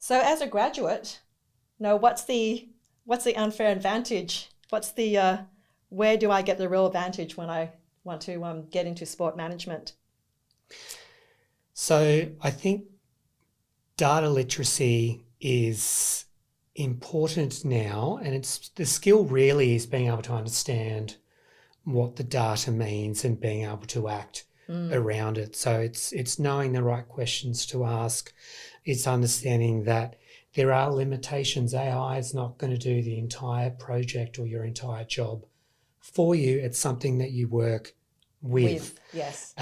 So as a graduate, what's the unfair advantage? Where do I get the real advantage when I want to get into sport management? So I think data literacy is important now, and it's the skill really is being able to understand what the data means and being able to act around it. So it's knowing the right questions to ask. It's understanding that there are limitations. AI is not going to do the entire project or your entire job for you. It's something that you work with. Yes.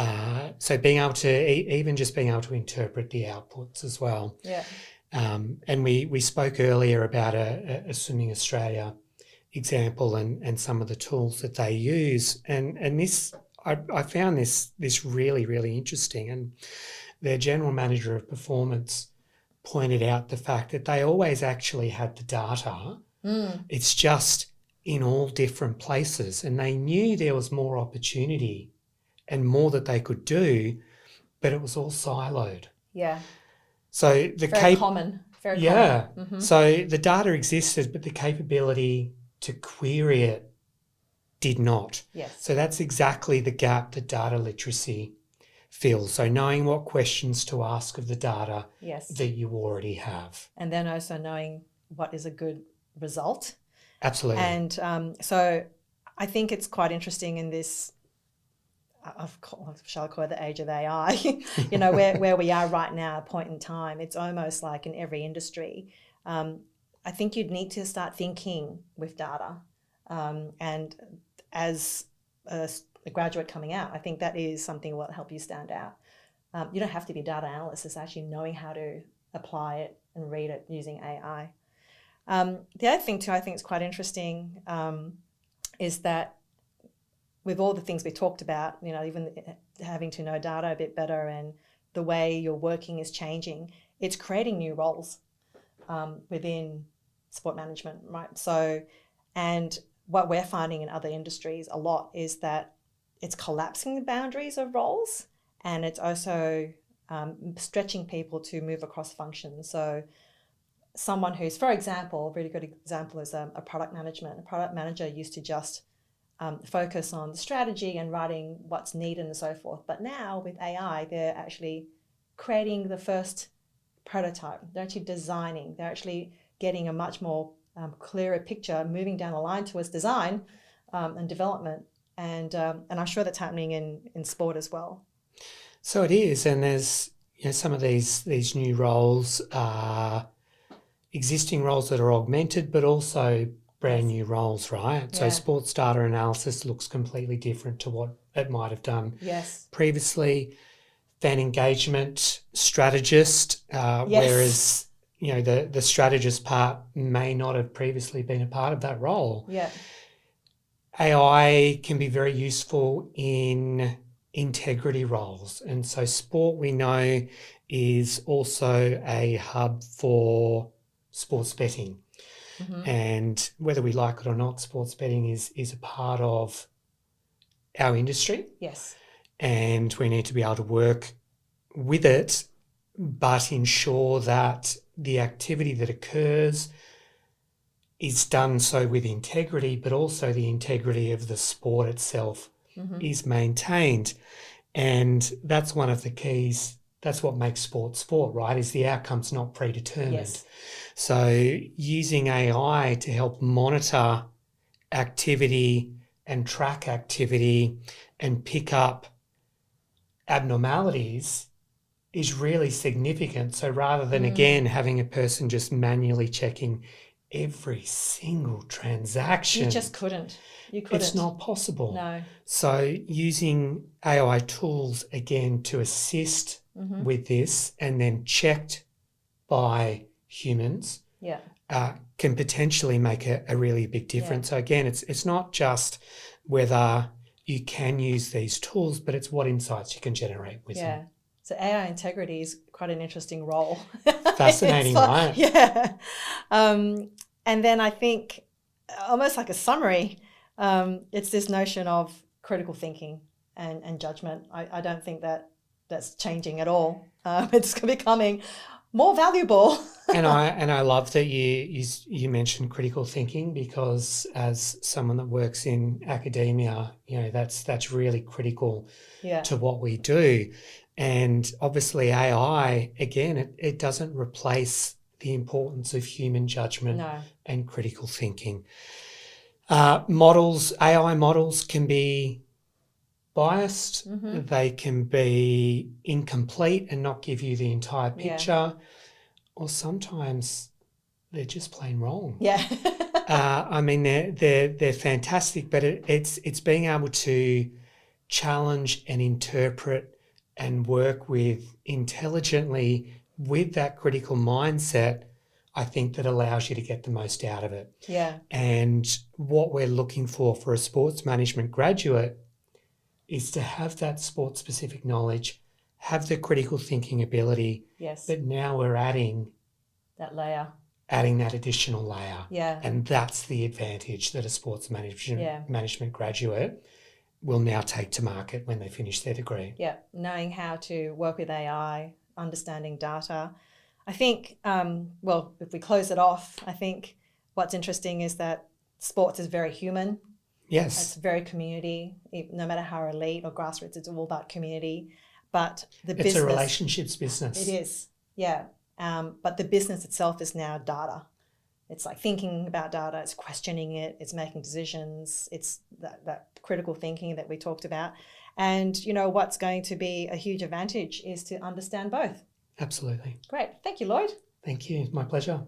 So being able to even just being able to interpret the outputs as well. Yeah. And we spoke earlier about a Swimming Australia example and some of the tools that they use. And this I found this really, really interesting. And their general manager of performance pointed out the fact that they always actually had the data. It's just in all different places, and they knew there was more opportunity and more that they could do, but it was all siloed. Yeah. So Very common. Mm-hmm. So the data existed, but the capability to query it did not. Yes. So that's exactly the gap that data literacy fills. So knowing what questions to ask of the data that you already have. And then also knowing what is a good result. Absolutely. And so I think it's quite interesting in this, shall I call it the age of AI, where we are right now, a point in time. It's almost like in every industry. I think you'd need to start thinking with data. And as a graduate coming out, I think that is something that will help you stand out. You don't have to be a data analyst. It's actually knowing how to apply it and read it using AI. The other thing too, I think is quite interesting, is that with all the things we talked about, even having to know data a bit better and the way you're working is changing, it's creating new roles within sport management, right? So, and what we're finding in other industries a lot is that it's collapsing the boundaries of roles, and it's also stretching people to move across functions. So someone who's, for example, a really good example is a product management. A product manager used to just focus on the strategy and writing what's needed and so forth. But now with AI, they're actually creating the first prototype. They're actually designing. They're actually getting a much more clearer picture, moving down the line towards design and development. And I'm sure that's happening in sport as well. So it is, and there's some of these new roles are existing roles that are augmented, but also brand new roles, right? Yeah. So sports data analysis looks completely different to what it might have done previously. Fan engagement strategist, whereas the strategist part may not have previously been a part of that role. Yeah. AI can be very useful in integrity roles, and so sport, we know, is also a hub for sports betting. Mm-hmm. And whether we like it or not, sports betting is a part of our industry. Yes. And we need to be able to work with it, but ensure that the activity that occurs is done so with integrity, but also the integrity of the sport itself is maintained. And that's one of the keys. That's what makes sport, right? Is the outcome's not predetermined. Yes. So using AI to help monitor activity and track activity and pick up abnormalities is really significant. So rather than, again, having a person just manually checking every single transaction. You just couldn't. You couldn't. It's not possible. No. So using AI tools, again, to assist with this and then checked by humans can potentially make a really big difference. So again, it's not just whether you can use these tools, but it's what insights you can generate with them. So AI integrity is quite an interesting role. Fascinating, right? Yeah. And then I think almost like a summary, it's this notion of critical thinking and judgment. I don't think that's changing at all. It's becoming more valuable I love that you mentioned critical thinking, because as someone that works in academia, that's really critical Yeah. to what we do. And obviously AI, again, it doesn't replace the importance of human judgment No. and critical thinking. AI models can be biased, they can be incomplete and not give you the entire picture, or sometimes they're just plain wrong. Yeah. I mean, they're fantastic, but it's being able to challenge and interpret and work with intelligently with that critical mindset, I think, that allows you to get the most out of it. Yeah. And what we're looking for a sports management graduate is to have that sports specific knowledge, have the critical thinking ability. Yes. But now we're adding that additional layer. Yeah. And that's the advantage that a sports management graduate will now take to market when they finish their degree. Yeah, knowing how to work with AI, understanding data. I think, if we close it off, I think what's interesting is that sports is very human. Yes. It's very community. No matter how elite or grassroots, it's all about community. But it's a relationships business. It is, yeah. But the business itself is now data. It's like thinking about data, it's questioning it, it's making decisions, it's that critical thinking that we talked about. And, what's going to be a huge advantage is to understand both. Absolutely. Great. Thank you, Lloyd. Thank you. My pleasure.